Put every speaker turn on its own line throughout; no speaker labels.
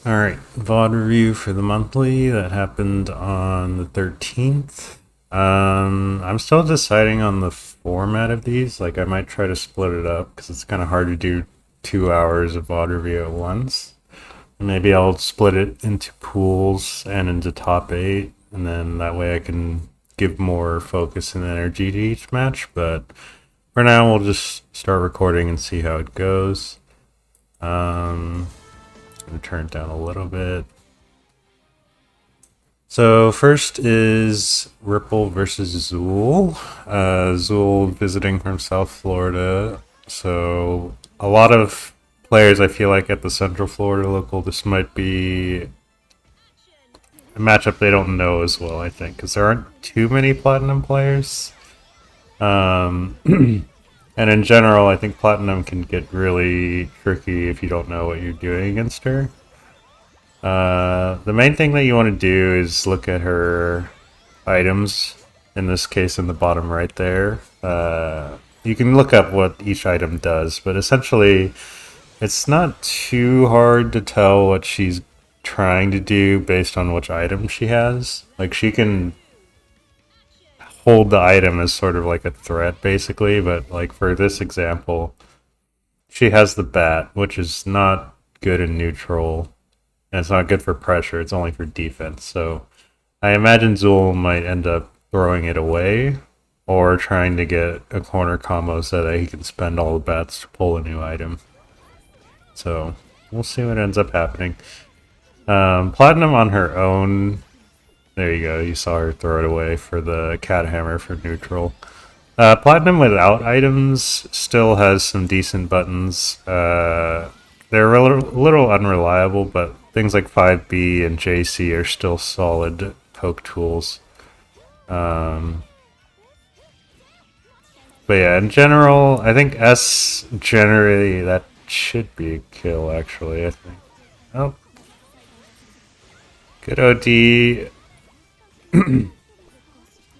Alright, VOD review for the monthly that happened on the 13th. I'm still deciding on the format of these. Like, I might try to split it up because it's kind of hard to do 2 hours of VOD review at once. Maybe I'll split it into pools and into top 8, and then that way I can give more focus and energy to each match. But for now, we'll just start recording and see how it goes. Gonna turn it down a little bit. So first is Ripple versus Zool. Zool visiting from South Florida. So a lot of players, I feel like, at the Central Florida local, this might be a matchup they don't know as well, I think, because there aren't too many Platinum players. And in general, I think Platinum can get really tricky if you don't know what you're doing against her. The main thing that you want to do is look at her items. In this case, in the bottom right there. You can look up what each item does, but essentially, it's not too hard to tell what she's trying to do based on which item she has. Like, she can hold the item as sort of like a threat, basically, but like for this example, she has the bat, which is not good in neutral, and it's not good for pressure, it's only for defense. So I imagine Zool might end up throwing it away or trying to get a corner combo so that he can spend all the bats to pull a new item. So we'll see what ends up happening. Platinum on her own, there you go, you saw her throw it away for the cat hammer for neutral. Platinum without items still has some decent buttons. They're a little unreliable, but things like 5B and JC are still solid poke tools. But yeah, in general, I think S generally, that should be a kill, actually, I think. Oh. Good OD.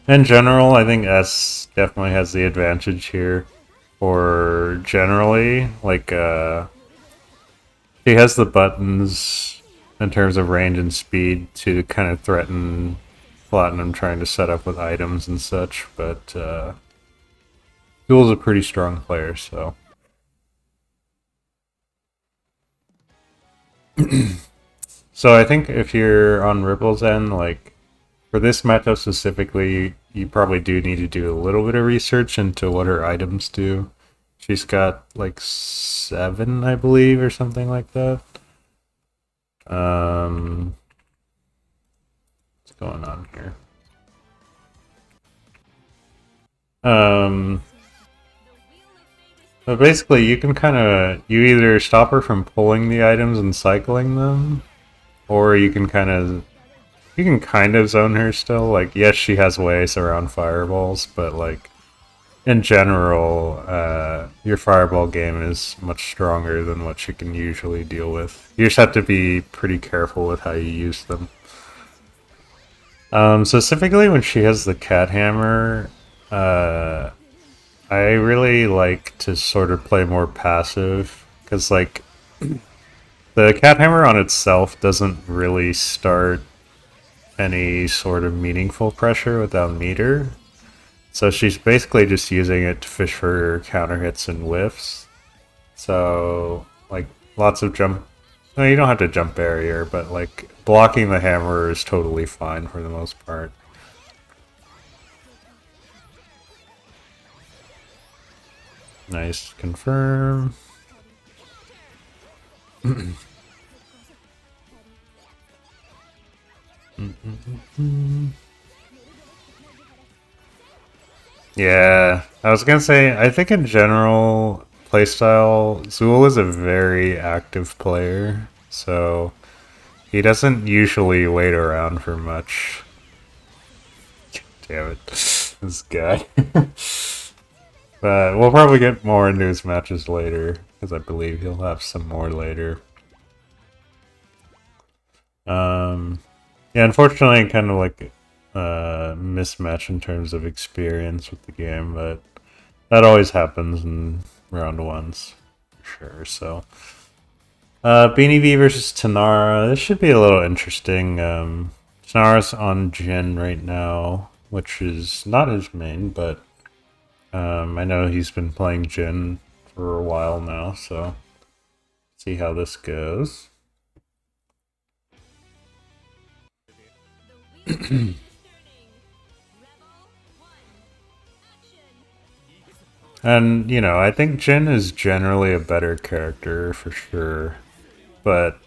In general, I think S definitely has the advantage here. Or generally, like, she has the buttons in terms of range and speed to kind of threaten Platinum trying to set up with items and such, but Zool's a pretty strong player, so. So I think if you're on Ripple's end, like, for this matchup specifically, you probably do need to do a little bit of research into what her items do. She's got like 7, I believe, or something like that. What's going on here? But basically, you can you either stop her from pulling the items and cycling them, or you can kind of zone her still. Like, yes, she has ways around fireballs, but like, in general, your fireball game is much stronger than what you can usually deal with. You just have to be pretty careful with how you use them. Specifically when she has the cat hammer, I really like to sort of play more passive, because like, the cat hammer on itself doesn't really start any sort of meaningful pressure without meter. So she's basically just using it to fish for counter hits and whiffs. So, like, lots of jump. No, you don't have to jump barrier, but like, blocking the hammer is totally fine for the most part. Nice, confirm. Yeah, I was gonna say, I think in general, playstyle, Zool is a very active player, so he doesn't usually wait around for much. Damn it, this guy. But we'll probably get more into his matches later, because I believe he'll have some more later. Yeah, unfortunately, kind of like mismatch in terms of experience with the game, but that always happens in round ones, for sure. So Beanibee versus Tanara. This should be a little interesting. Tanara's on Jin right now, which is not his main, but I know he's been playing Jin for a while now, so see how this goes. And, you know, I think Jin is generally a better character for sure, but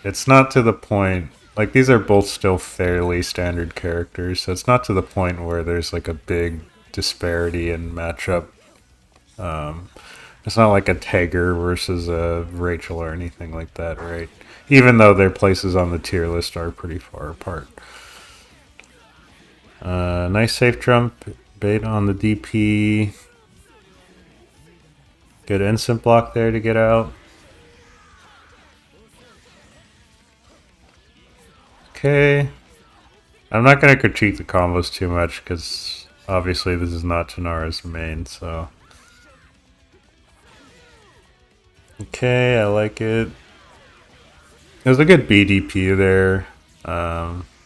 it's not to the point, like, these are both still fairly standard characters, so it's not to the point where there's like a big disparity in matchup. It's not like a Tiger versus a Rachel or anything like that, right? Even though their places on the tier list are pretty far apart. Nice safe jump, bait on the DP. Good instant block there to get out. Okay. I'm not going to critique the combos too much because obviously this is not Tanara's main, so. Okay, I like it. It was a good BDP there.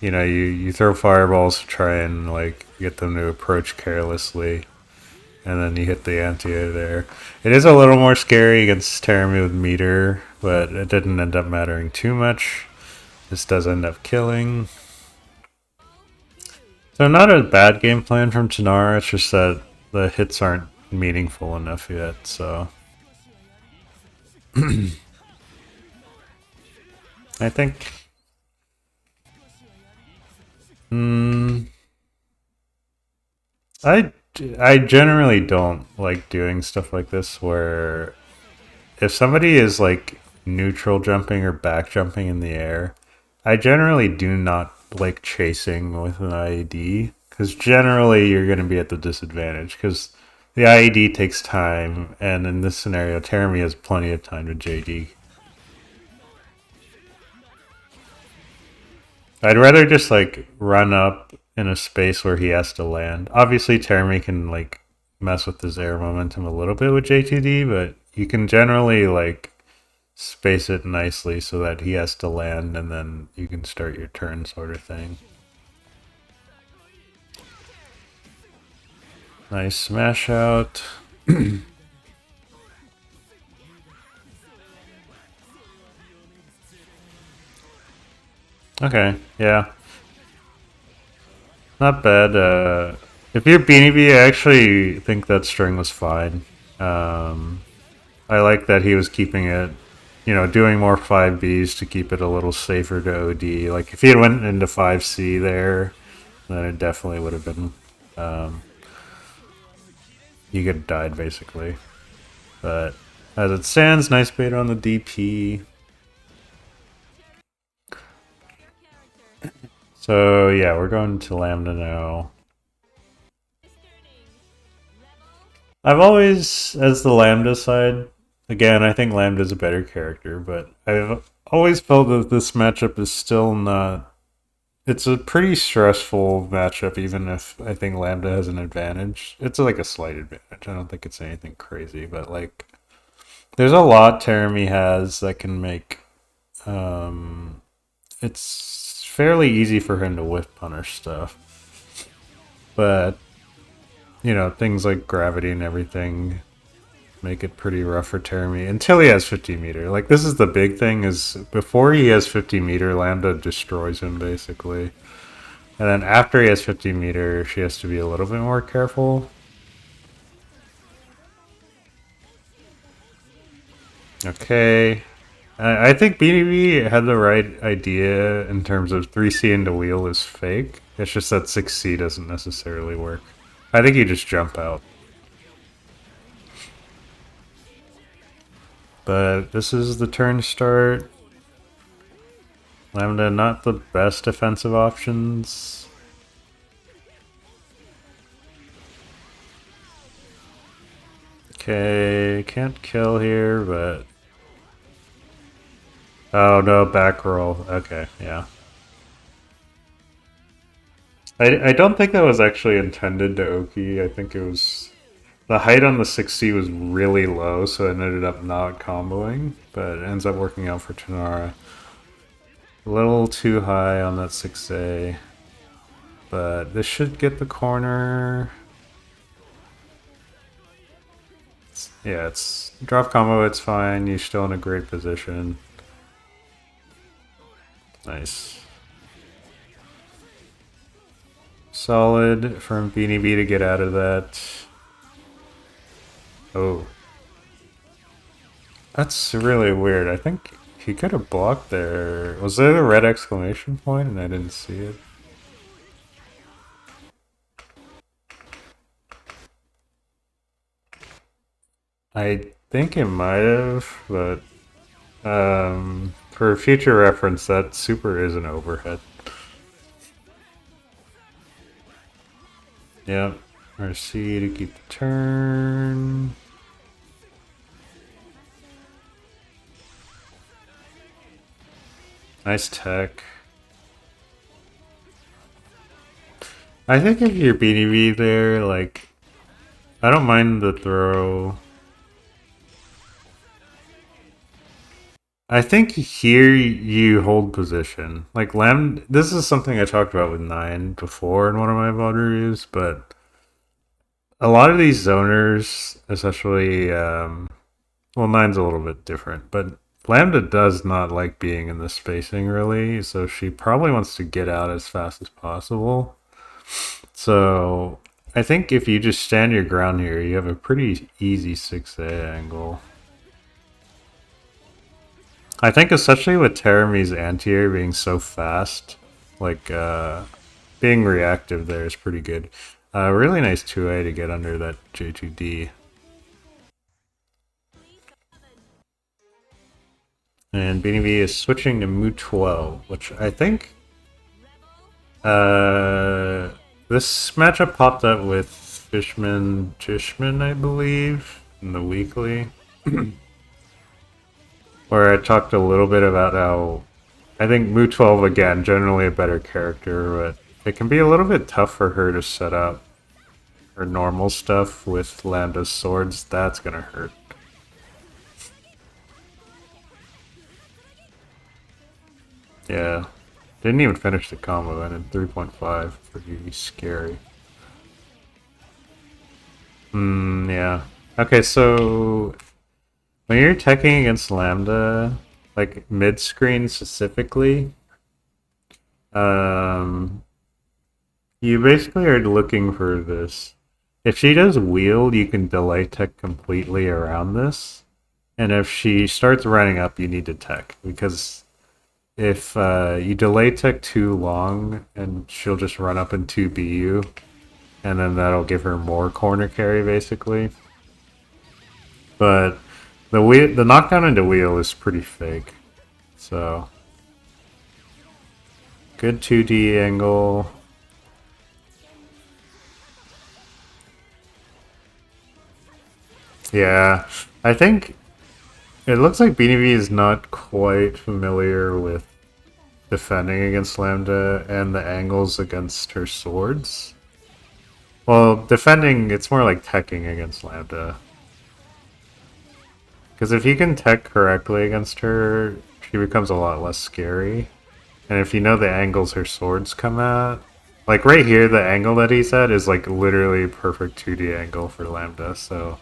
You know, you throw fireballs to try and like get them to approach carelessly, and then you hit the anti-air there. It is a little more scary against Terami with meter, but it didn't end up mattering too much. This does end up killing. So not a bad game plan from Tanara, it's just that the hits aren't meaningful enough yet, so. I think... I generally don't like doing stuff like this where if somebody is like neutral jumping or back jumping in the air, I generally do not like chasing with an IED because generally you're going to be at the disadvantage because the IED takes time, and in this scenario, Terami has plenty of time to JD. I'd rather just like run up in a space where he has to land. Obviously, Terami can like mess with his air momentum a little bit with JTD, but you can generally like space it nicely so that he has to land and then you can start your turn sort of thing. Nice smash out. Okay, yeah. Not bad. If you're beanibee, I actually think that string was fine. I like that he was keeping it, you know, doing more 5Bs to keep it a little safer to OD. Like, if he had went into 5C there, then it definitely would have been... he could have died, basically. But as it stands, nice bait on the DP. So, yeah, we're going to Lambda now. I've always, as the Lambda side, again, I think Lambda's a better character, but I've always felt that this matchup is still not... It's a pretty stressful matchup, even if I think Lambda has an advantage. It's like a slight advantage. I don't think it's anything crazy, but like... There's a lot Terami has that can make... it's fairly easy for him to whiff punish stuff. But, you know, things like gravity and everything make it pretty rough for Terami until he has 50 meter. Like, this is the big thing, is before he has 50 meter, Lambda destroys him, basically. And then after he has 50 meter, she has to be a little bit more careful. Okay. I think beanibee had the right idea in terms of 3C into wheel is fake. It's just that 6C doesn't necessarily work. I think you just jump out. But this is the turn start. Lambda, not the best defensive options. Okay, can't kill here, but... Oh no, back roll. Okay, yeah. I don't think that was actually intended to Oki. I think it was The height on the 6C was really low, so it ended up not comboing, but it ends up working out for Tenara. A little too high on that 6A, but this should get the corner. Yeah, it's drop combo, it's fine. You're still in a great position. Nice. Solid from beanibee to get out of that. Oh. That's really weird. I think he could have blocked there. Was there a red exclamation point and I didn't see it? I think it might have, but for future reference, that super is an overhead. Yep. RC to keep the turn. Nice tech. I think if you're beanibee there, like, I don't mind the throw. I think here you hold position. Like, this is something I talked about with 9 before in one of my VOD reviews, but a lot of these zoners, especially, well, 9's a little bit different, but Lambda does not like being in this spacing, really, so she probably wants to get out as fast as possible. So I think if you just stand your ground here, you have a pretty easy 6A angle. I think especially with Terami's anti-air being so fast, like being reactive there is pretty good. Really nice 2A to get under that J2D. And beanibee is switching to Mu 12, which I think this matchup popped up with Fishman Tishman, I believe, in the weekly. Where I talked a little bit about how I think Mu 12, again, generally a better character, but it can be a little bit tough for her to set up her normal stuff with Lambda's swords. That's gonna hurt. Yeah. Didn't even finish the combo, and in 3.5. Pretty scary. Yeah. Okay, so when you're teching against Lambda, like mid-screen specifically, you basically are looking for this. If she does wheel, you can delay tech completely around this. And if she starts running up, you need to tech. Because if you delay tech too long, and she'll just run up and 2B you, and then that'll give her more corner carry, basically. But the knockdown into wheel is pretty fake. So good 2D angle. Yeah, I think it looks like beanibee is not quite familiar with defending against Lambda and the angles against her swords. Well, defending, it's more like teching against Lambda. Because if you can tech correctly against her, she becomes a lot less scary. And if you know the angles her swords come at, like right here, the angle that he's at is like literally a perfect 2D angle for Lambda, so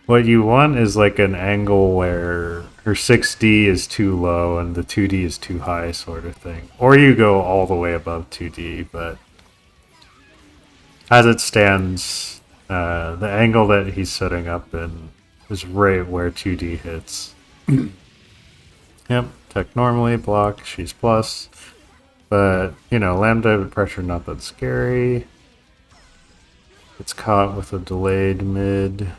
what you want is like an angle where her 6D is too low and the 2D is too high sort of thing. Or you go all the way above 2D, but as it stands, the angle that he's setting up in is right where 2D hits. Yep, tech normally, block, she's plus. But, you know, Lambda pressure not that scary. It's caught with a delayed mid.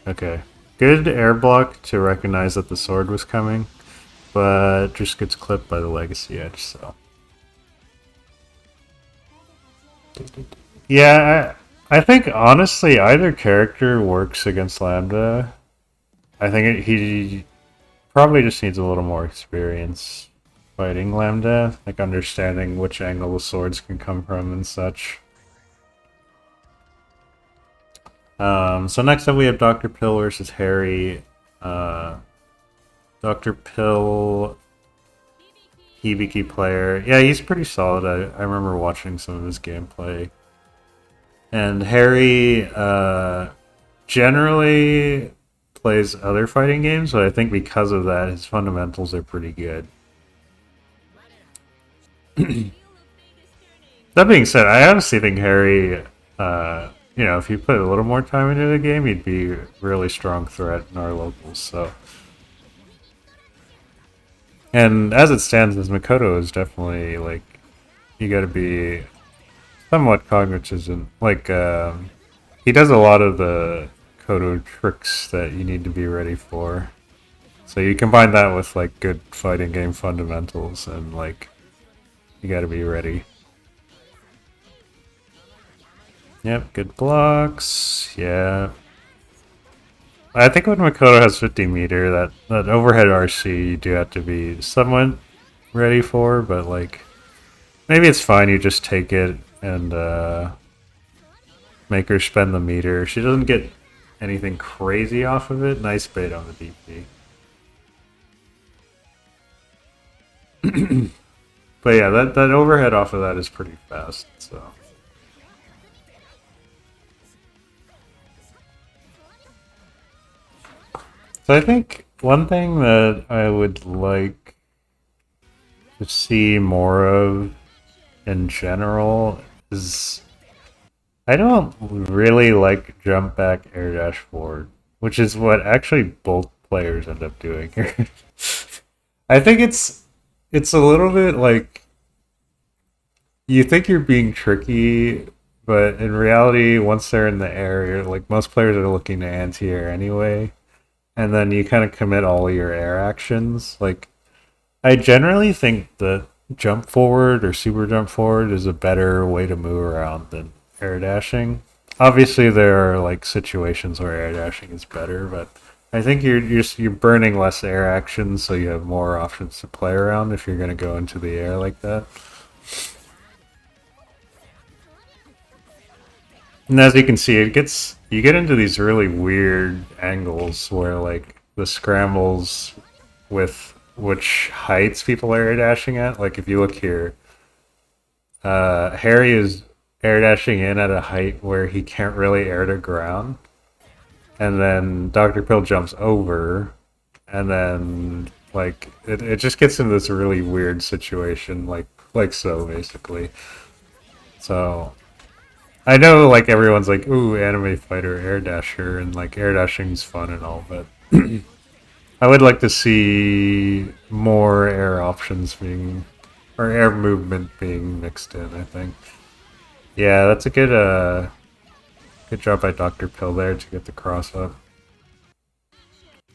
Okay. Good air block to recognize that the sword was coming, but just gets clipped by the legacy edge, so. Yeah, I think honestly either character works against Lambda. I think he probably just needs a little more experience fighting Lambda, like understanding which angle the swords can come from and such. So next up we have Dr. Pill versus Harri. Dr. Pill, Hibiki player. Yeah, he's pretty solid. I remember watching some of his gameplay. And Harri generally plays other fighting games, but I think because of that, his fundamentals are pretty good. That being said, I honestly think Harri, if you put a little more time into the game, he'd be a really strong threat in our locals. So, and as it stands, his Makoto is definitely like you got to be somewhat cognizant. Like he does a lot of the Kodo tricks that you need to be ready for. So you combine that with like good fighting game fundamentals, and like you got to be ready. Yep, good blocks. Yeah. I think when Makoto has 50 meter, that overhead RC you do have to be somewhat ready for, but like maybe it's fine, you just take it and make her spend the meter. She doesn't get anything crazy off of it. Nice bait on the DP. But yeah, that overhead off of that is pretty fast, so. So I think one thing that I would like to see more of in general is I don't really like jump back air dash forward, which is what actually both players end up doing here. I think it's a little bit like you think you're being tricky, but in reality, once they're in the air, like most players are looking to anti-air anyway, and then you kind of commit all your air actions. Like I generally think that jump forward or super jump forward is a better way to move around than air dashing. Obviously, there are like situations where air dashing is better, but I think you're burning less air actions, so you have more options to play around if you're going to go into the air like that. And as you can see, you get into these really weird angles where like the scrambles with which heights people are air dashing at. Like if you look here, Harri is air dashing in at a height where he can't really air to ground, and then Dr. Pill jumps over, and then like it just gets into this really weird situation, like so basically. So I know like everyone's like, ooh, anime fighter air dasher, and like air dashing's fun and all, but I would like to see more air options being or air movement being mixed in, I think. Yeah, that's a good job by Dr. Pill there to get the cross up.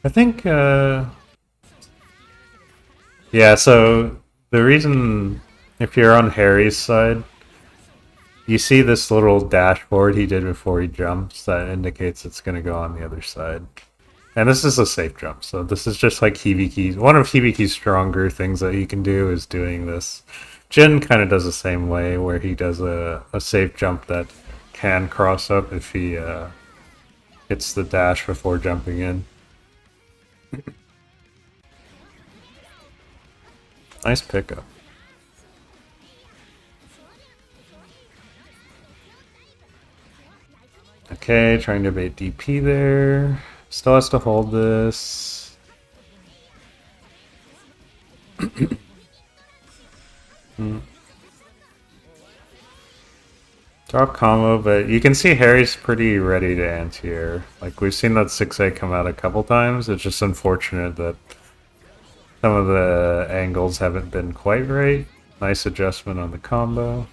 I think yeah, so the reason if you're on Harry's side, you see this little dashboard he did before he jumps that indicates it's going to go on the other side. And this is a safe jump, so this is just like Hibiki's. One of Hibiki's stronger things that he can do is doing this. Jin kind of does the same way, where he does a safe jump that can cross up if he hits the dash before jumping in. Nice pickup. Okay, trying to bait DP there. Still has to hold this. Drop combo, but you can see Harry's pretty ready to anti-air. Like, we've seen that 6A come out a couple times. It's just unfortunate that some of the angles haven't been quite right. Nice adjustment on the combo.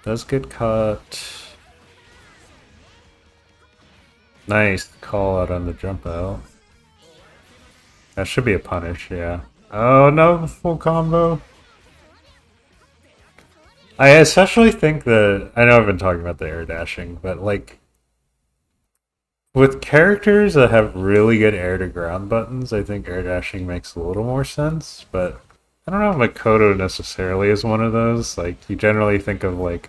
Does get caught. Nice call out on the jump out. That should be a punish, yeah. Oh no, full combo. I especially think that I know I've been talking about the air dashing, but like with characters that have really good air to ground buttons, I think air dashing makes a little more sense, but I don't know if Makoto necessarily is one of those. Like you generally think of like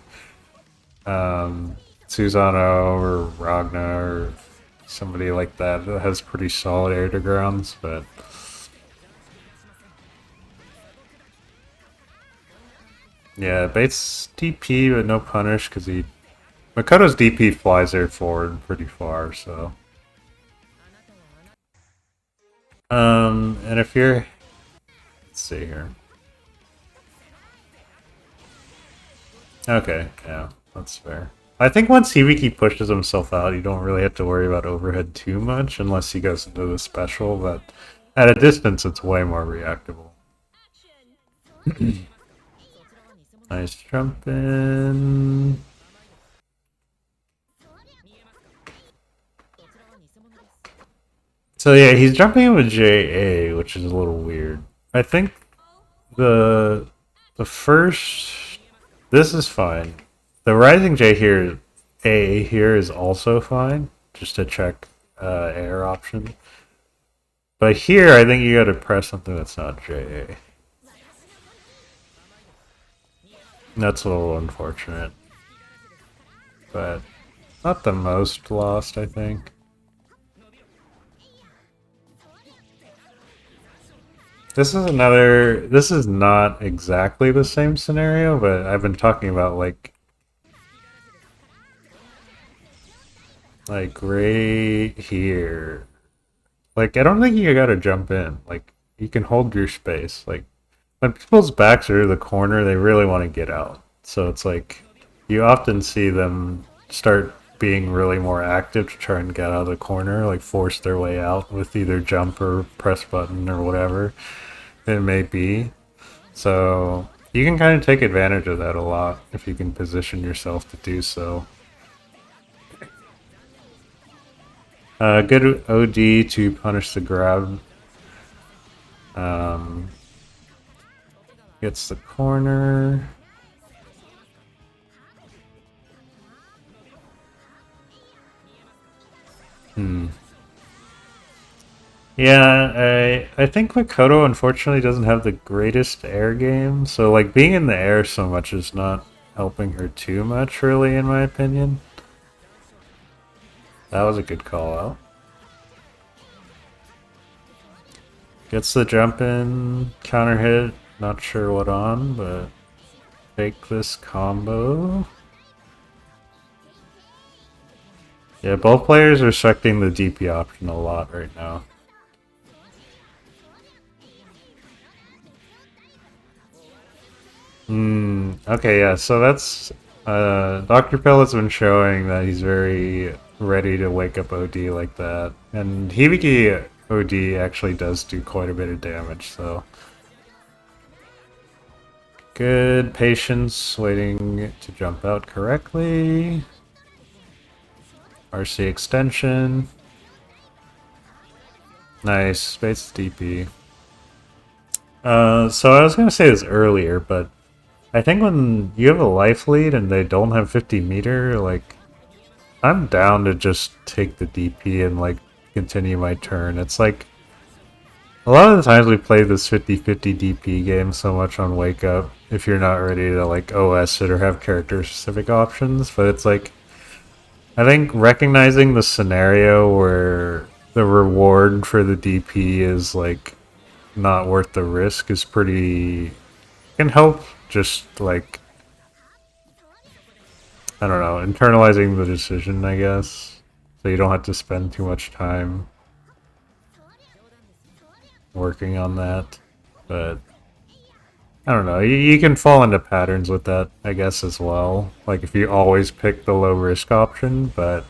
Susano or Ragnar or somebody like that has pretty solid air to grounds, but yeah, Bates DP but no punish because Makoto's DP flies there forward pretty far, so and if you're, let's see here. Okay, yeah, that's fair. I think once Hibiki pushes himself out, you don't really have to worry about overhead too much unless he goes into the special, but at a distance it's way more reactable. Nice jump in. So yeah, he's jumping in with JA, which is a little weird. I think the first, this is fine. The rising J here, A here is also fine, just to check air option. But here, I think you gotta press something that's not JA. That's a little unfortunate. But not the most lost, I think. This is not exactly the same scenario, but I've been talking about like right here. Like, I don't think you gotta jump in. Like, you can hold your space. Like, when people's backs are to the corner, they really want to get out. So it's like, you often see them start being really more active to try and get out of the corner, like force their way out with either jump or press button or whatever it may be. So you can kind of take advantage of that a lot if you can position yourself to do so. Good OD to punish the grab. Gets the corner. Yeah, I think Makoto unfortunately doesn't have the greatest air game, so like being in the air so much is not helping her too much, really, in my opinion. That was a good call out. Gets the jump in, counter hit, not sure what on, but take this combo. Yeah, both players are respecting the DP option a lot right now. Okay, yeah, so that's Dr. Pill has been showing that he's very ready to wake up OD like that. And Hibiki OD actually does do quite a bit of damage, so good patience waiting to jump out correctly. RC extension. Nice, Bates DP. So I was gonna say this earlier, but I think when you have a life lead and they don't have 50 meter, like, I'm down to just take the DP and, like, continue my turn. It's like, a lot of the times we play this 50-50 DP game so much on Wake Up, if you're not ready to, like, OS it or have character-specific options, but it's like, I think recognizing the scenario where the reward for the DP is, like, not worth the risk is pretty... can help just, like, I don't know, internalizing the decision, I guess, so you don't have to spend too much time working on that. But I don't know, you can fall into patterns with that, I guess, as well. Like, if you always pick the low risk option, but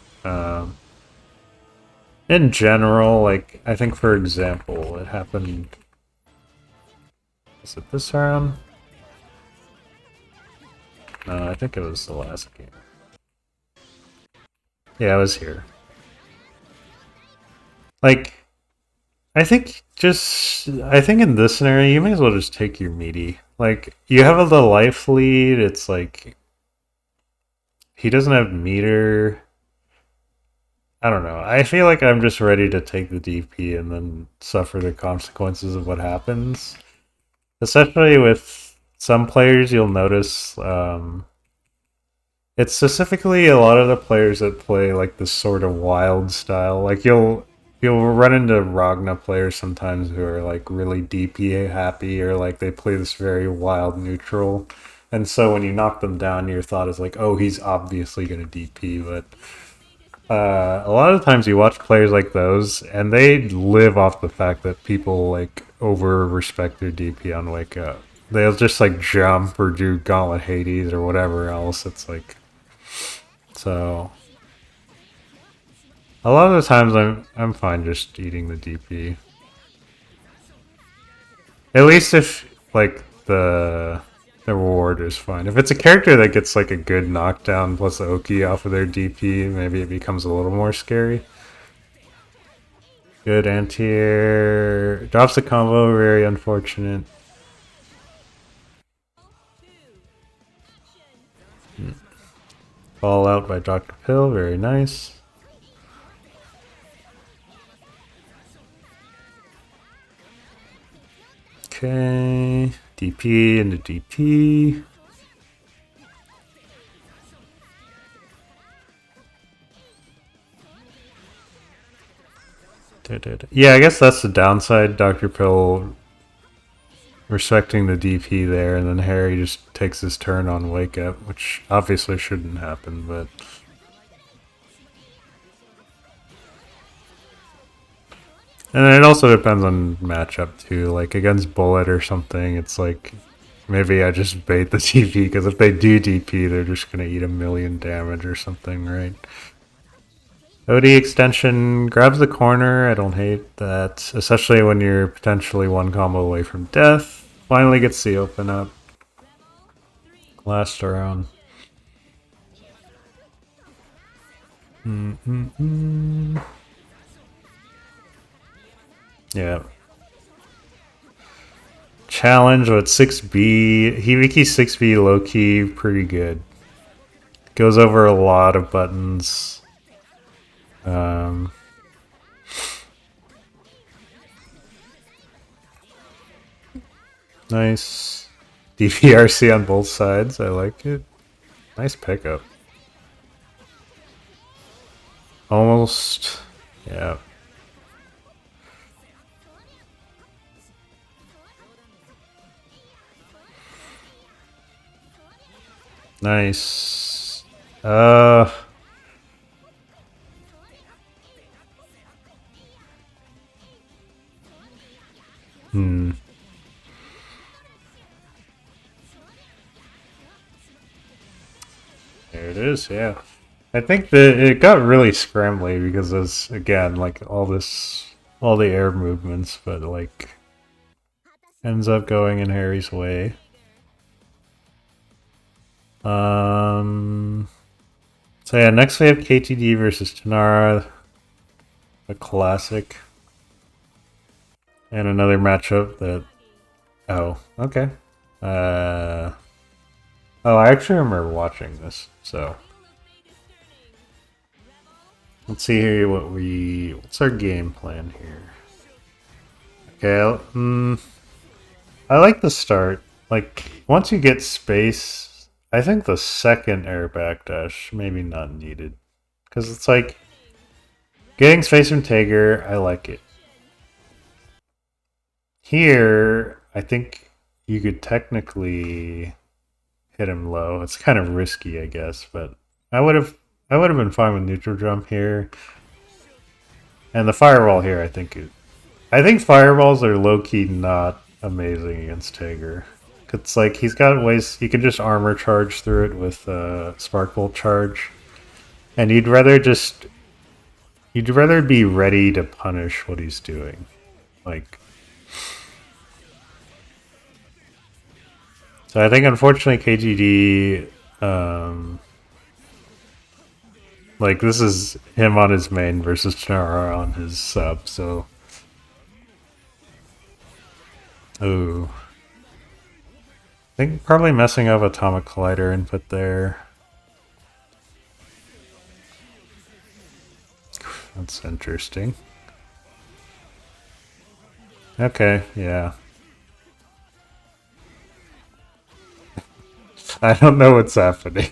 in general, like, I think, for example, it happened... is it this round? No, I think it was the last game. Yeah, I was here. Like, I think in this scenario, you may as well just take your meaty. Like, you have the life lead, it's like, he doesn't have meter. I don't know. I feel like I'm just ready to take the DP and then suffer the consequences of what happens. Especially with some players, you'll notice, It's specifically a lot of the players that play like this sort of wild style. Like you'll run into Ragna players sometimes who are like really DP happy, or like they play this very wild neutral. And so when you knock them down, your thought is like, oh, he's obviously going to DP. But a lot of times you watch players like those, and they live off the fact that people like over respect their DP on Wake Up. They'll just like jump or do Gauntlet Hades or whatever else. It's like, so a lot of the times I'm fine just eating the DP. At least if like the reward is fine. If it's a character that gets like a good knockdown plus Oki off of their DP, maybe it becomes a little more scary. Good anti-air. Drops the combo, very unfortunate. Fall out by Dr. Pill, very nice. Okay, DP into DP. Yeah, I guess that's the downside. Dr. Pill respecting the DP there, and then Harri just takes his turn on Wake Up, which obviously shouldn't happen, but... And it also depends on matchup too. Like against Bullet or something, it's like maybe I just bait the DP, because if they do DP, they're just gonna eat 1,000,000 damage or something, right? OD extension grabs the corner. I don't hate that, especially when you're potentially one combo away from death. Finally gets the open up. Last round. Yeah. Challenge with 6B. Hibiki 6B low key, pretty good. Goes over a lot of buttons. Nice. DPRC on both sides. I like it. Nice pickup. Almost. Yeah. Nice. There it is, yeah. I think that it got really scrambly because there's, again, like all the air movements, but like ends up going in Harry's way. So yeah, next we have KTD versus Tanara, a classic. And another matchup that... Oh, okay. Oh, I actually remember watching this, so... Let's see here what's our game plan here. Okay, I like the start. Like, once you get space, I think the second air backdash maybe not needed. Because it's like, getting space from Tager, I like it. Here, I think you could technically hit him low. It's kind of risky, I guess, but I would have been fine with neutral jump here. And the fireball here, I think fireballs are low-key not amazing against Tager. It's like he's got ways he can just armor charge through it with Spark Bolt charge. And you'd rather be ready to punish what he's doing. Like, so I think unfortunately KGD, like this is him on his main versus Tanara on his sub, so. Ooh. I think probably messing up Atomic Collider input there. That's interesting. Okay, yeah. I don't know what's happening.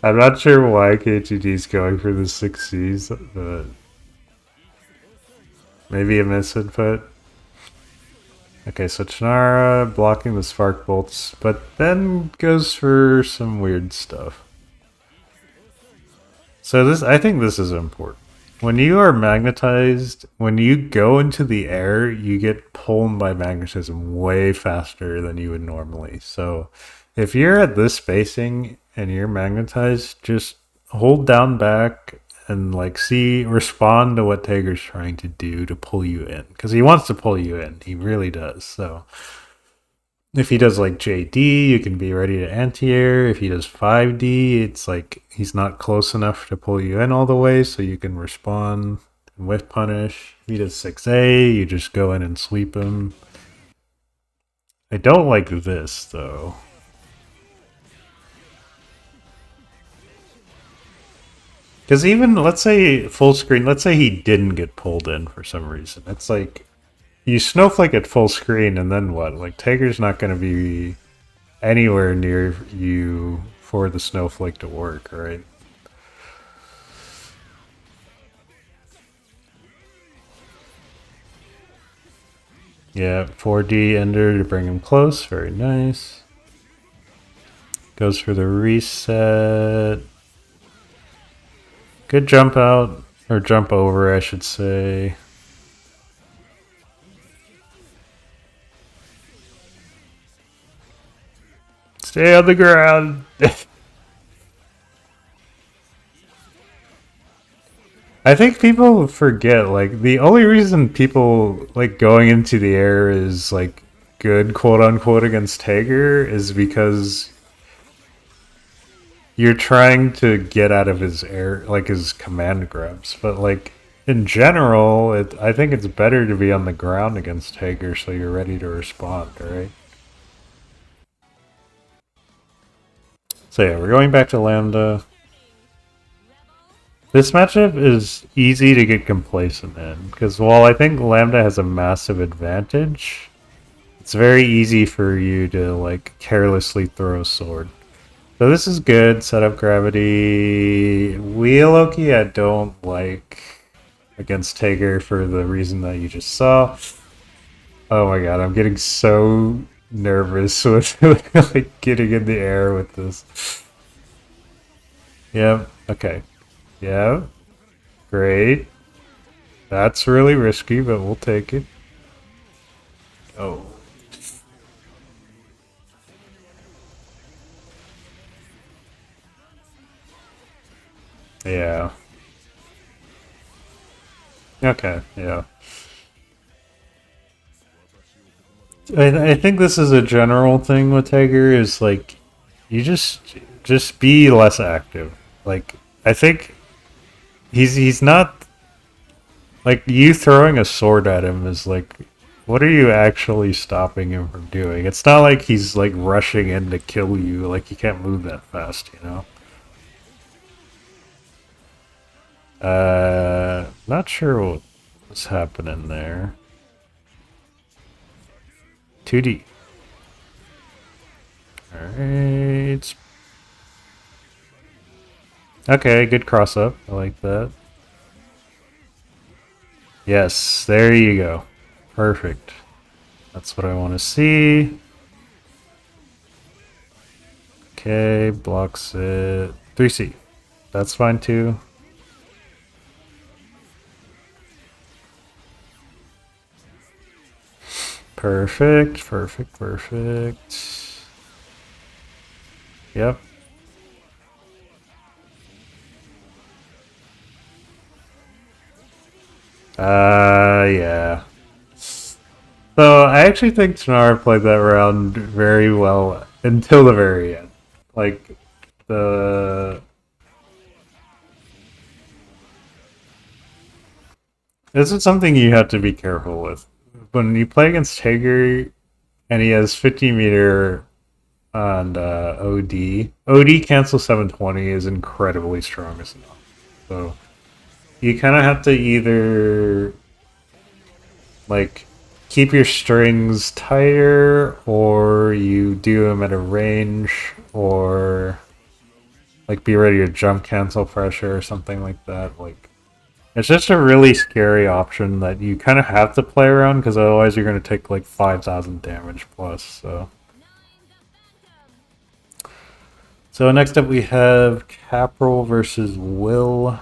I'm not sure why KTD's going for the 6Cs, but maybe a misinput. Okay, so Tenara blocking the spark bolts, but then goes for some weird stuff. So I think this is important. When you are magnetized, when you go into the air, you get pulled by magnetism way faster than you would normally. So if you're at this spacing and you're magnetized, just hold down back and like respond to what Tager's trying to do to pull you in. Because he wants to pull you in. He really does. So if he does like JD, you can be ready to anti-air. If he does 5D, it's like he's not close enough to pull you in all the way, so you can respond and whiff punish. If he does 6A, you just go in and sweep him. I don't like this, though. Because even, let's say full screen, let's say he didn't get pulled in for some reason. It's like, you snowflake at full screen, and then what? Like, Tager's not going to be anywhere near you for the snowflake to work, right? Yeah, 4D ender to bring him close. Very nice. Goes for the reset. Good jump out, or jump over, I should say. Stay on the ground. I think people forget, like, the only reason people like going into the air is like good, quote unquote, against Tager is because you're trying to get out of his air, like his command grabs. But like in general, I think it's better to be on the ground against Tager so you're ready to respond, right? So yeah, we're going back to Lambda. This matchup is easy to get complacent in, because while I think Lambda has a massive advantage, it's very easy for you to like carelessly throw a sword. So this is good, set up gravity. Wheeloki I don't like against Tager for the reason that you just saw. Oh my god, I'm getting so nervous with like getting in the air with this. Yep, okay. Yeah, great. That's really risky, but we'll take it. Oh. Yeah. Okay, yeah. I think this is a general thing with Tiger is like you just be less active. Like I think he's not like you throwing a sword at him is like what are you actually stopping him from doing? It's not like he's like rushing in to kill you, like he can't move that fast, you know? Not sure what's happening there. 2D. Alright. Okay, good cross up. I like that. Yes, there you go. Perfect. That's what I want to see. Okay, blocks it. 3C. That's fine too. Perfect, perfect, perfect. Yep. Yeah. So I actually think Tenara played that round very well until the very end. Like the this is something you have to be careful with. When you play against Hager and he has 50-meter on OD cancel 720 is incredibly strong as well. So you kind of have to either like keep your strings tighter or you do them at a range or like be ready to jump cancel pressure or something like that. Like it's just a really scary option that you kind of have to play around because otherwise you're going to take like 5,000 damage plus. So next up we have Kapral versus Will.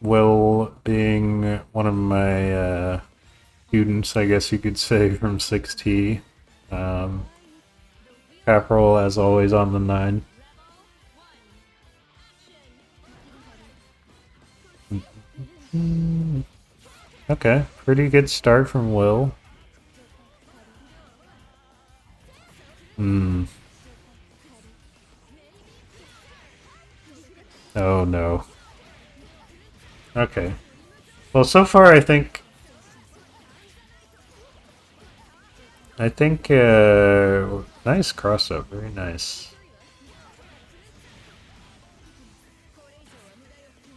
Will being one of my students, I guess you could say, from 6T. Kapral, as always, on the 9. Okay, pretty good start from Will. Oh no. Okay. Well, so far I think nice cross up, very nice.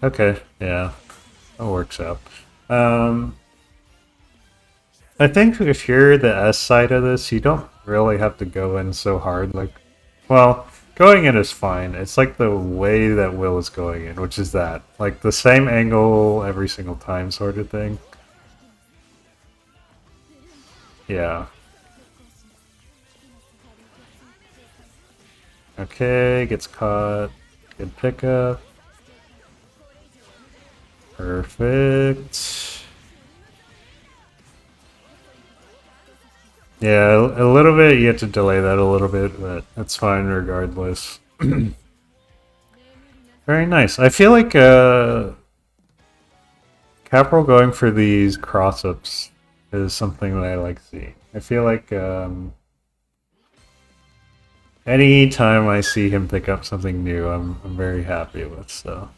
Okay, yeah, that works out. I think if you're the S side of this, you don't really have to go in so hard. Like, well, going in is fine. It's like the way that Will is going in, which is that, like the same angle every single time sort of thing. Yeah. Okay, gets caught. Good pickup. Perfect. Yeah, a little bit. You have to delay that a little bit, but that's fine regardless. Very nice. I feel like Kapral going for these cross-ups is something that I like seeing. I feel like any time I see him pick up something new, I'm very happy with. So,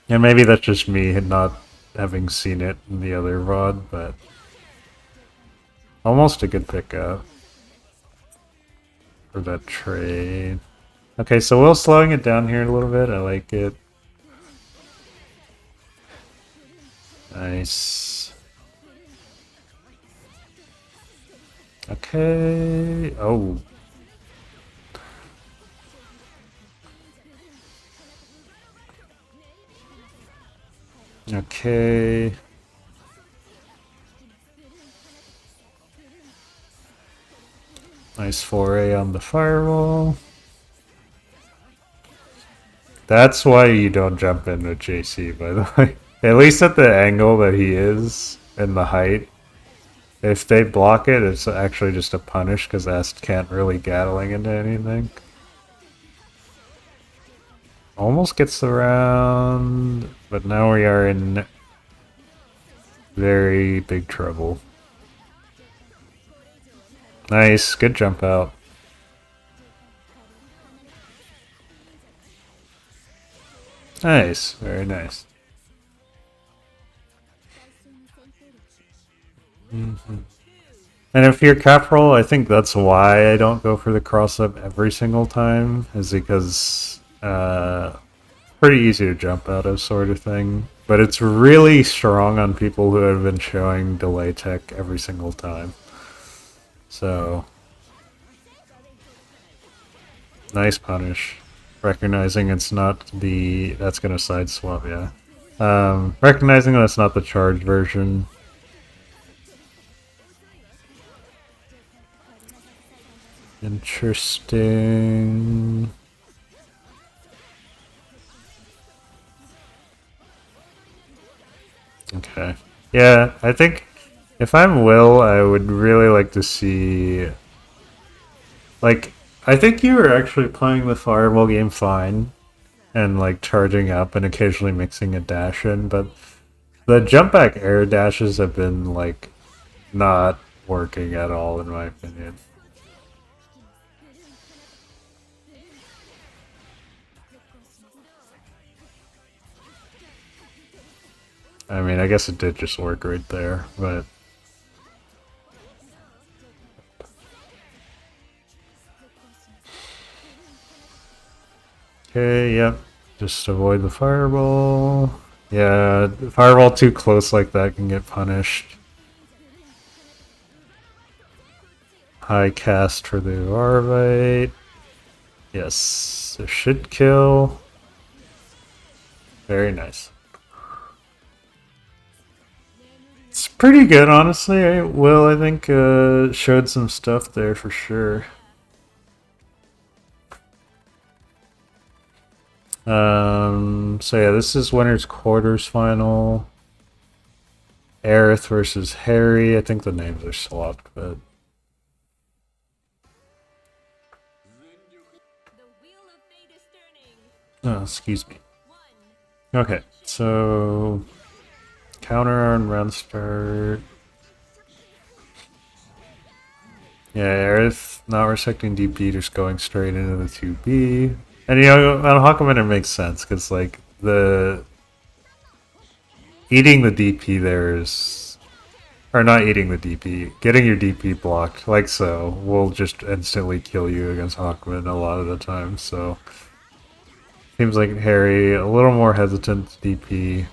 and maybe that's just me not having seen it in the other VOD, but almost a good pickup for that trade. Okay, so Will's slowing it down here a little bit. I like it. Nice. Okay. Oh. Okay. Nice foray on the firewall. That's why you don't jump in with JC, by the way. At least at the angle that he is and the height. If they block it, it's actually just a punish because S can't really gatling into anything. Almost gets the round, but now we are in very big trouble. Nice, good jump out. Nice, very nice. And if you're Kapral, I think that's why I don't go for the cross-up every single time, is because pretty easy to jump out of sort of thing. But it's really strong on people who have been showing delay tech every single time. So, nice punish. Recognizing it's not the... That's going to side swap, yeah. Recognizing that's not the charged version. Interesting. Okay. Yeah, I think if I'm Will, I would really like to see... Like, I think you were actually playing the fireball game fine and like charging up and occasionally mixing a dash in, but the jump back air dashes have been like not working at all in my opinion. I mean, I guess it did just work right there, but... Okay, yep. Just avoid the fireball. Yeah, fireball too close like that can get punished. High cast for the Arvite. Yes, it should kill. Very nice. It's pretty good, honestly. Will, I think, showed some stuff there for sure. So yeah, this is winner's quarters final. Ereth versus Harri. I think the names are swapped, but oh, excuse me. Okay, so counter on round start. Yeah, Ereth not respecting DP, just going straight into the 2B. And you know, on Hakumen it makes sense, because like the eating the DP there is, or not eating the DP, getting your DP blocked, like so, will just instantly kill you against Hakumen a lot of the time, so seems like Harri a little more hesitant to DP.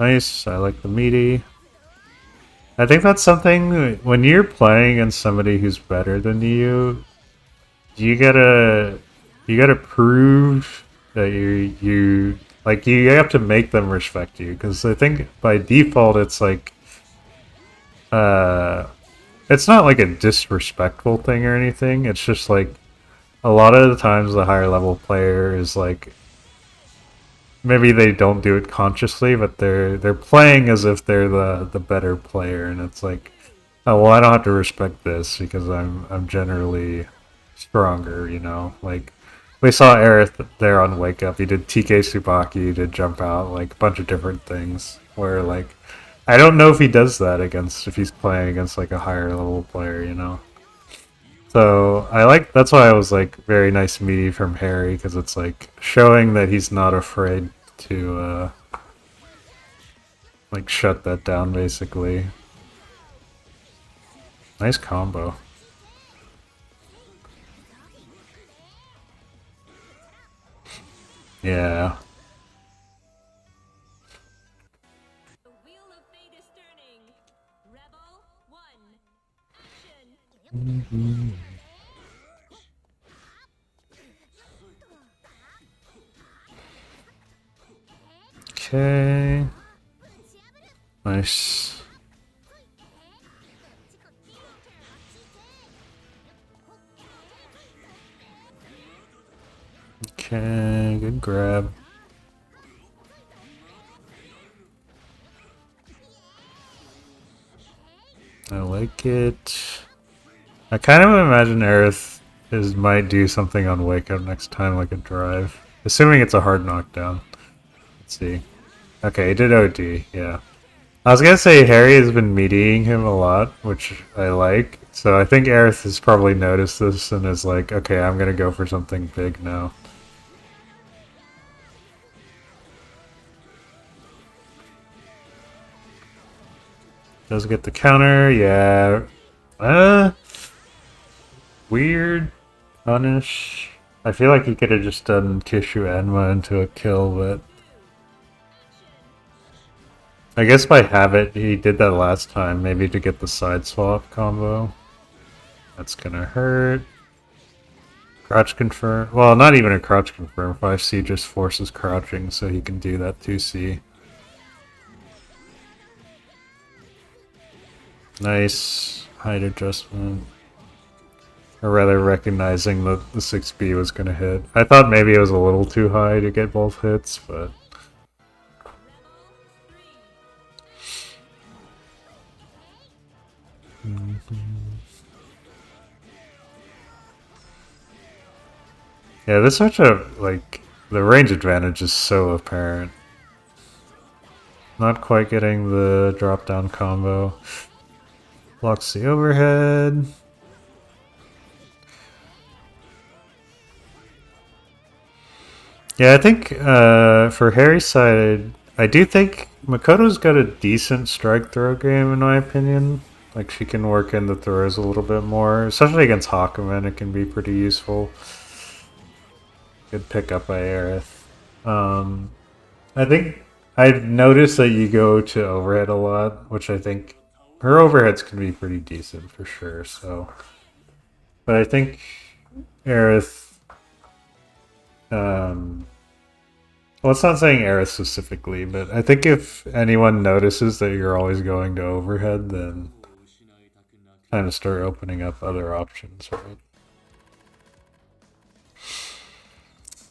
Nice, I like the meaty. I think that's something, when you're playing against somebody who's better than you gotta prove that you like you have to make them respect you, because I think by default it's like it's not like a disrespectful thing or anything. It's just like a lot of the times the higher level player is like, maybe they don't do it consciously, but they're playing as if they're the better player, and it's like, oh well, I don't have to respect this because I'm generally stronger, you know. Like we saw Ereth there on Wake Up. He did TK Tsubaki, he did jump out, like a bunch of different things. Where like, I don't know if he does that against, if he's playing against like a higher level player, you know. So I like, that's why I was like, very nice meaty from Harri, because it's like showing that he's not afraid to like shut that down basically. Nice combo. Yeah. Okay. Nice. Okay, good grab. I like it. I kind of imagine Ereth might do something on Wake Up next time, like a drive. Assuming it's a hard knockdown. Let's see. Okay, he did OD, yeah. I was gonna say Harri has been meatying him a lot, which I like. So I think Ereth has probably noticed this and is like, okay, I'm gonna go for something big now. Does get the counter, yeah. Weird. Punish. I feel like he could have just done Kishu Enma into a kill, but I guess by habit he did that last time, maybe to get the side swap combo. That's gonna hurt. Crouch confirm. Well, not even a crouch confirm. 5C just forces crouching so he can do that 2C. Nice height adjustment. Or rather, recognizing that the 6B was going to hit. I thought maybe it was a little too high to get both hits, but... Yeah, this matchup, like, the range advantage is so apparent. Not quite getting the drop-down combo. Blocks the overhead. Yeah, I think for Harry's side, I do think Makoto's got a decent strike throw game in my opinion. Like she can work in the throws a little bit more, especially against Hakumen. It can be pretty useful. Good pickup by Ereth. I think I've noticed that you go to overhead a lot, which I think her overheads can be pretty decent for sure. So, but I think Ereth, well, it's not saying Ereth specifically, but I think if anyone notices that you're always going to overhead, then kind of start opening up other options, right?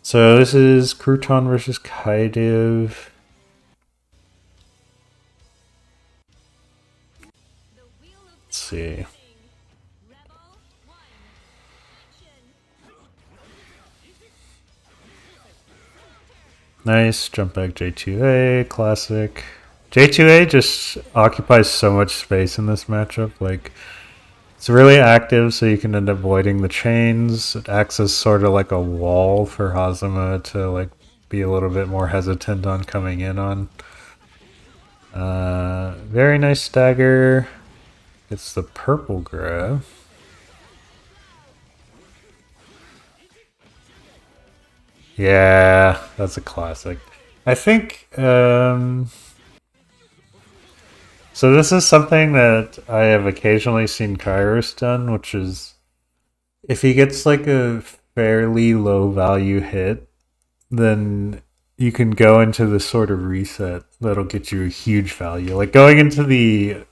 So this is Crouton versus Kaidivh. Let's see. Nice. Jump back J2A. Classic. J2A just occupies so much space in this matchup. Like, it's really active, so you can end up voiding the chains. It acts as sort of like a wall for Hazama to like be a little bit more hesitant on coming in on. Very nice stagger. It's the purple grab. Yeah, that's a classic. I think, so this is something that I have occasionally seen Kairos done, which is if he gets like a fairly low value hit, then you can go into this sort of reset that'll get you a huge value. Like going into the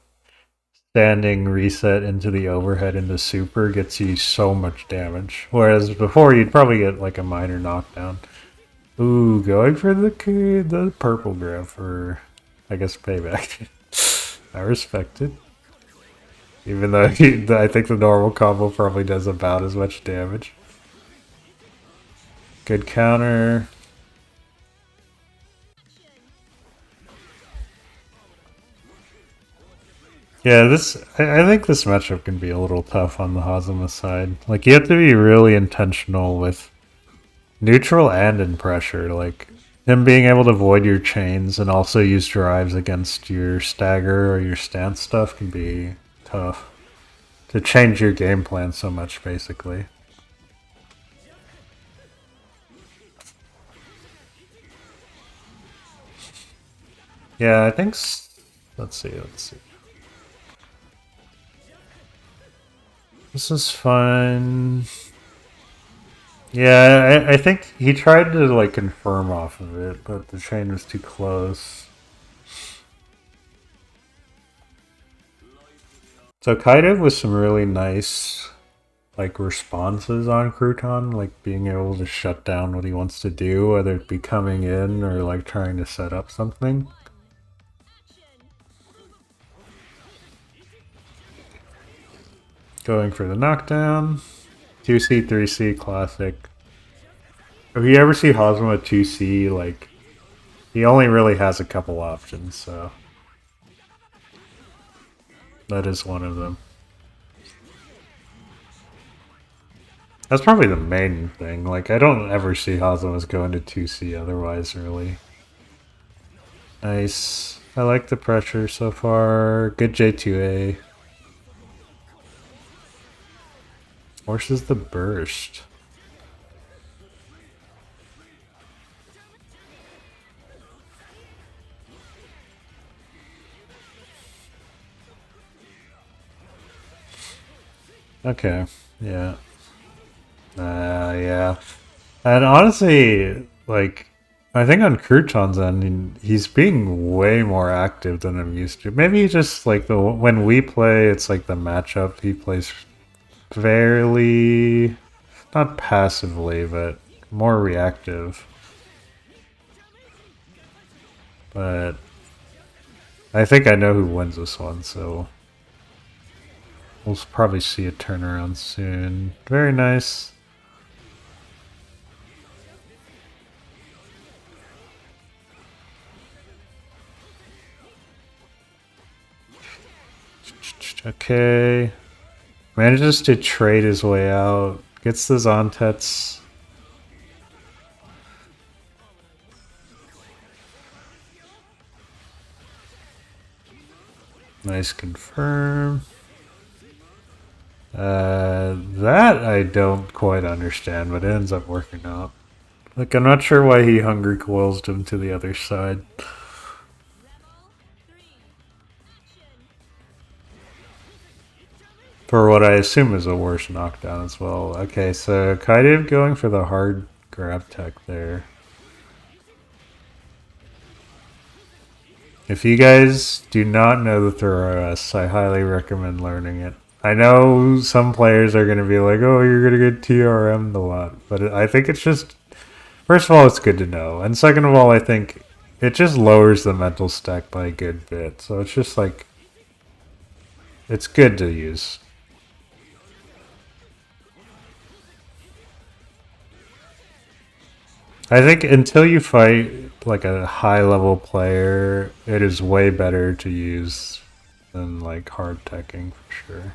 standing reset into the overhead into super gets you so much damage. Whereas before you'd probably get like a minor knockdown. Ooh, going for the purple grab for, I guess, payback. I respect it. Even though I think the normal combo probably does about as much damage. Good counter. Yeah, I think this matchup can be a little tough on the Hazama side. Like, you have to be really intentional with neutral and in pressure. Like, him being able to void your chains and also use drives against your stagger or your stance stuff can be tough. To change your game plan so much, basically. Yeah, I think... Let's see. This is fun. Yeah, I think he tried to like confirm off of it, but the chain was too close. So Kaidivh with some really nice like responses on Crouton, like being able to shut down what he wants to do, whether it be coming in or like trying to set up something. Going for the knockdown. 2C, 3C, classic. If you ever see Hazama 2C, like, he only really has a couple options, so that is one of them. That's probably the main thing. Like, I don't ever see Hazamas go into 2C otherwise, really. Nice. I like the pressure so far. Good J2A. Forces the burst. Okay, yeah. Yeah. And honestly, like, I think on Crouton's end, he's being way more active than I'm used to. Maybe just like when we play, it's like the matchup. He plays fairly, not passively, but more reactive. But I think I know who wins this one, so we'll probably see a turnaround soon. Very nice. Okay. Manages to trade his way out. Gets the Zontets. Nice confirm. That I don't quite understand, but it ends up working out. Like, I'm not sure why he hungry coils him to the other side. For what I assume is a worse knockdown as well. Okay, so Kaidivh going for the hard grab tech there. If you guys do not know the Thoros, I highly recommend learning it. I know some players are going to be like, oh, you're going to get TRM'd a lot. But I think it's just... First of all, it's good to know. And second of all, I think it just lowers the mental stack by a good bit. So it's just like... It's good to use. I think until you fight like a high level player, it is way better to use than like hard teching for sure.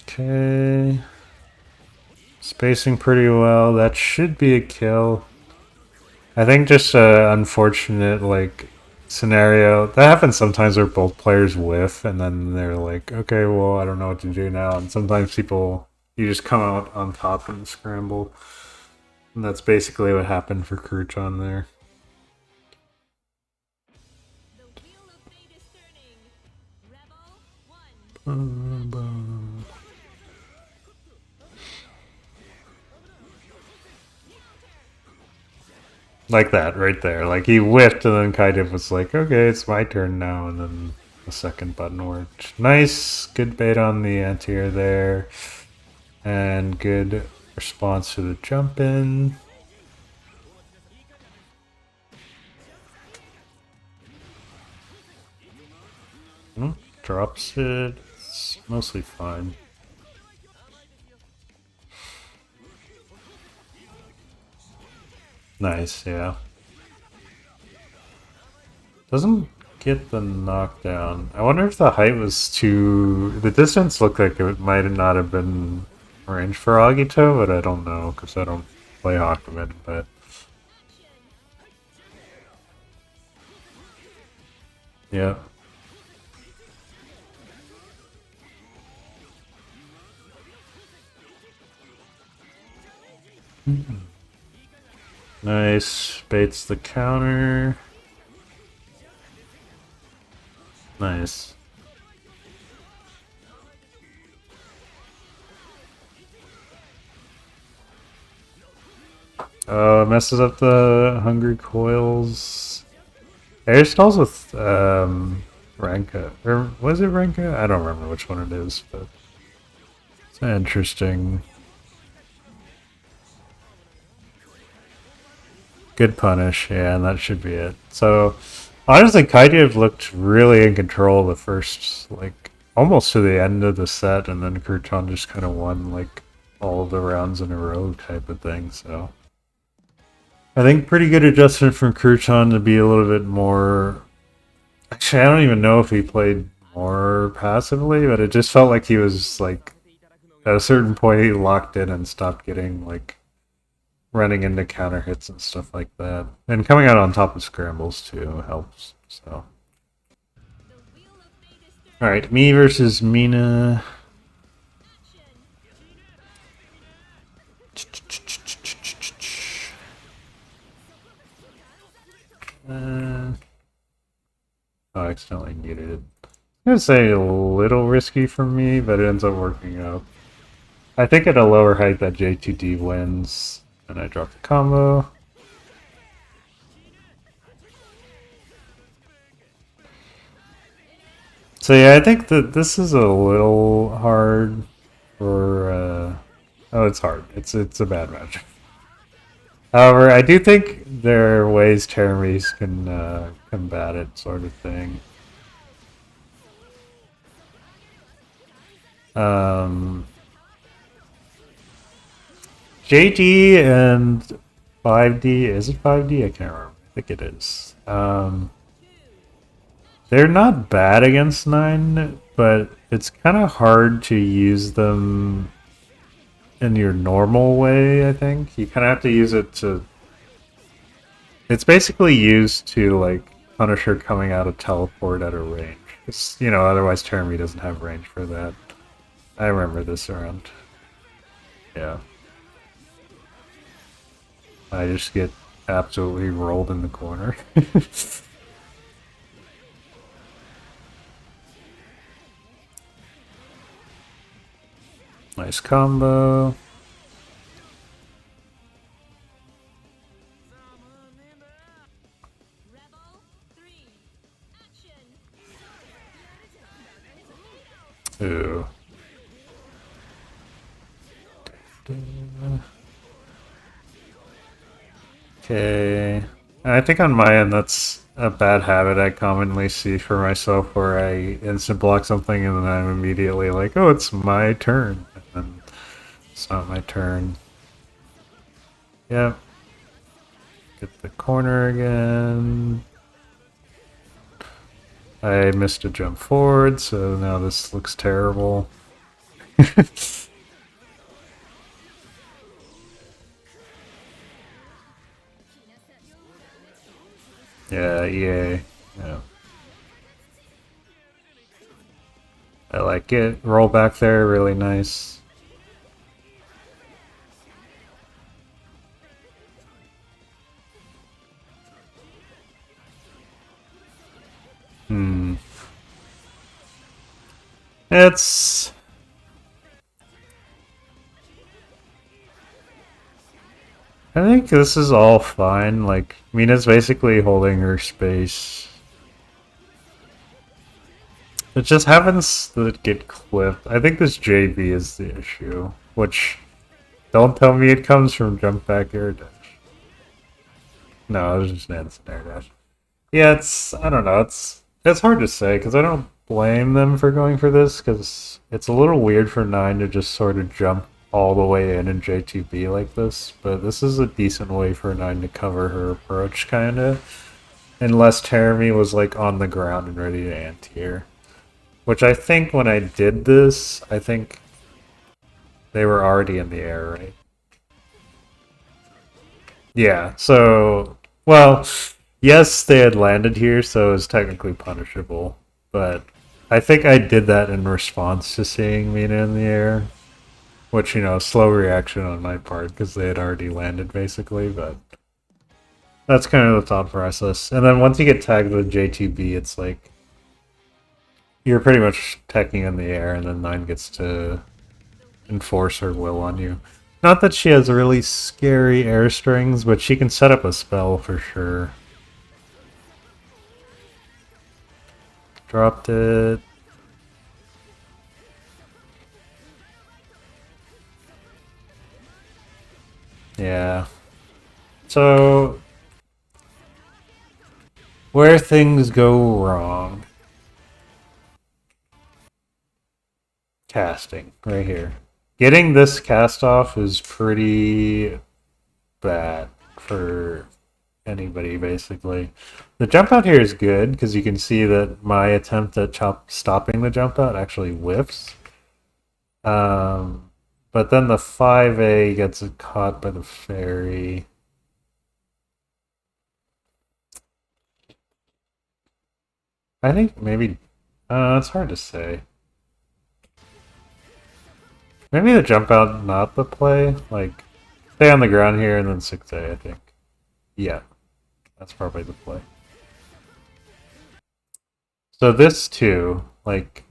Okay. Spacing pretty well. That should be a kill. I think just a unfortunate like scenario that happens sometimes where both players whiff and then they're like, okay, well, I don't know what to do now. And sometimes people, you just come out on top and scramble. And that's basically what happened for Crouton there. Like that, right there. Like he whiffed and then Kaidivh was like, okay, it's my turn now. And then the second button worked. Nice. Good bait on the anti-air there. And good response to the jump in. Drops it. It's mostly fine. Nice, yeah. Doesn't get the knockdown. I wonder if the height was too... The distance looked like it might not have been range for Agito, but I don't know because I don't play Hakumen, but... Yeah. Nice. Baits the counter. Nice. Messes up the hungry coils. Air stalls with Ranka. Or was it Ranka? I don't remember which one it is, but it's interesting. Good punish, yeah, and that should be it. So, honestly, Kaidivh looked really in control the first, like, almost to the end of the set, and then Crouton just kind of won, like, all the rounds in a row type of thing, so... I think pretty good adjustment from Crouton to be a little bit more... Actually, I don't even know if he played more passively, but it just felt like he was, like... At a certain point, he locked in and stopped getting, like... running into counter hits and stuff like that. And coming out on top of scrambles too helps, so. Alright, me versus Mina. Oh, I accidentally muted it. I'm gonna say a little risky for me, but it ends up working out. I think at a lower height that J2D wins. And I drop the combo. So yeah, I think that this is a little hard for... Oh, it's hard. It's a bad match. However, I do think there are ways Teramis can combat it, sort of thing. JD and 5D, is it 5D? I can't remember. I think it is. They're not bad against 9, but it's kind of hard to use them in your normal way, I think. You kind of have to use it to... It's basically used to, like, punish her coming out of teleport at a range. 'Cause, you know, otherwise Termi doesn't have range for that. I remember this around. Yeah. I just get absolutely rolled in the corner. Nice combo. Ooh. Okay. I think on my end that's a bad habit I commonly see for myself where I instant block something and then I'm immediately like, oh, it's my turn. And then it's not my turn. Yep. Get the corner again. I missed a jump forward, so now this looks terrible. Yeah, EA. Yeah. I like it. Roll back there, really nice. It's... I think this is all fine. Like, Mina's basically holding her space. It just happens that it get clipped. I think this JB is the issue. Which, don't tell me it comes from jump back air dash. No, it was just an instant air dash. Yeah, I don't know, it's hard to say, because I don't blame them for going for this, because it's a little weird for 9 to just sort of jump all the way in J2B like this, but this is a decent way for 9 to cover her approach, kinda. Unless Termi was, like, on the ground and ready to anti-air. Which I think when I did this, I think they were already in the air, right? Yeah, so... Well, yes, they had landed here, so it was technically punishable. But I think I did that in response to seeing Mina in the air. Which, you know, slow reaction on my part, because they had already landed, basically, but... That's kind of the thought process. And then once you get tagged with J2B, it's like... You're pretty much teching in the air, and then 9 gets to enforce her will on you. Not that she has really scary air strings, but she can set up a spell for sure. Dropped it. Yeah. So, where things go wrong. Casting, right here. Getting this cast off is pretty bad for anybody, basically. The jump out here is good, because you can see that my attempt at stopping the jump out actually whiffs. But then the 5A gets caught by the fairy. I think maybe... it's hard to say. Maybe the jump out, not the play. Like, stay on the ground here and then 6A, I think. Yeah, that's probably the play. So this too, like,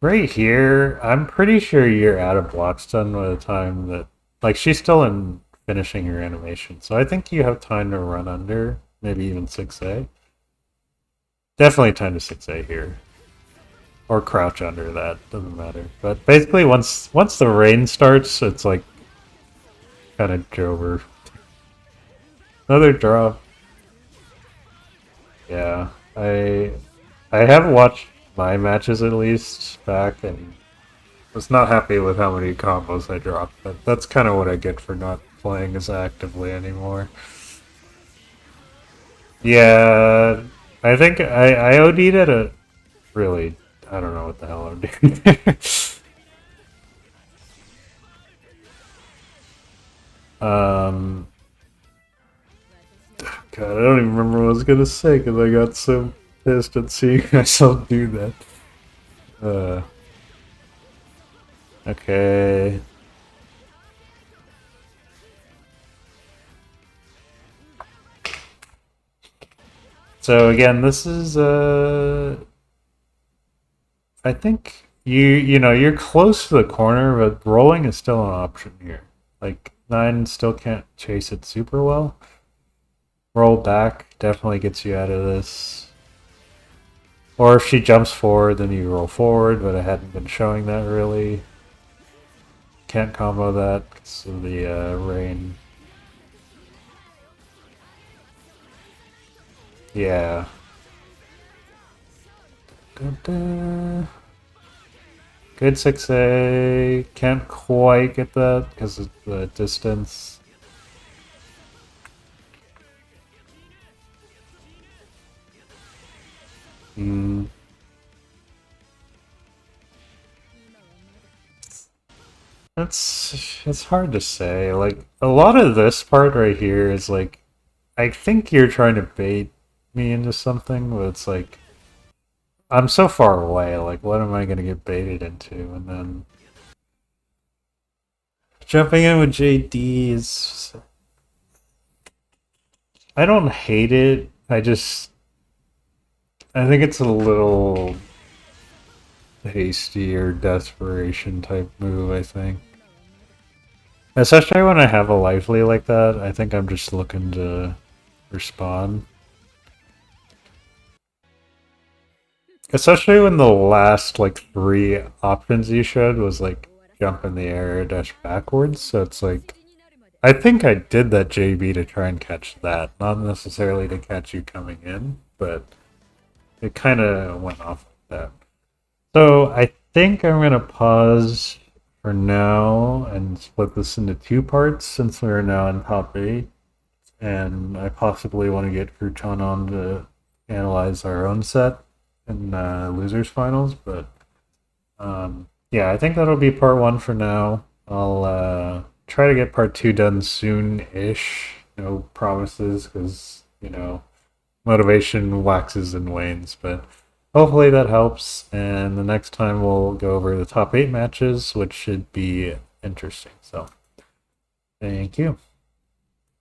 right here, I'm pretty sure you're out of block stun by the time that... Like, she's still in finishing her animation, so I think you have time to run under, maybe even 6A. Definitely time to 6A here. Or crouch under that, doesn't matter. But basically, once the rain starts, it's like kind of over. Another drop. Yeah, I have watched my matches at least back and was not happy with how many combos I dropped, but that's kind of what I get for not playing as actively anymore. Yeah, I think I OD'd at a really... I don't know what the hell I'm doing. God, I don't even remember what I was gonna say because I got so pissed at seeing myself do that. Okay. So again, this is I think you're close to the corner, but rolling is still an option here. Like 9 still can't chase it super well. Roll back definitely gets you out of this. Or if she jumps forward, then you roll forward, but I hadn't been showing that really. Can't combo that because of the rain. Yeah. Da-da. Good 6A. Can't quite get that because of the distance. Hmm. It's hard to say. Like a lot of this part right here is like I think you're trying to bait me into something, but it's like I'm so far away. Like what am I gonna get baited into? And then jumping in with JD is I don't hate it. I think it's a little hasty or desperation type move, I think. Especially when I have a lively like that, I think I'm just looking to respond. Especially when the last like 3 options you showed was like jump in the air, dash backwards, so it's like I think I did that JB to try and catch that, not necessarily to catch you coming in, but it kind of went off like that. So I think I'm gonna pause for now and split this into 2 parts since we're now in top 8, and I possibly want to get Crouton on to analyze our own set in losers finals, but yeah, I think that'll be part 1 for now. I'll try to get part 2 done soon-ish. No promises, because motivation waxes and wanes, but hopefully that helps. And the next time we'll go over the top 8 matches, which should be interesting. So, thank you.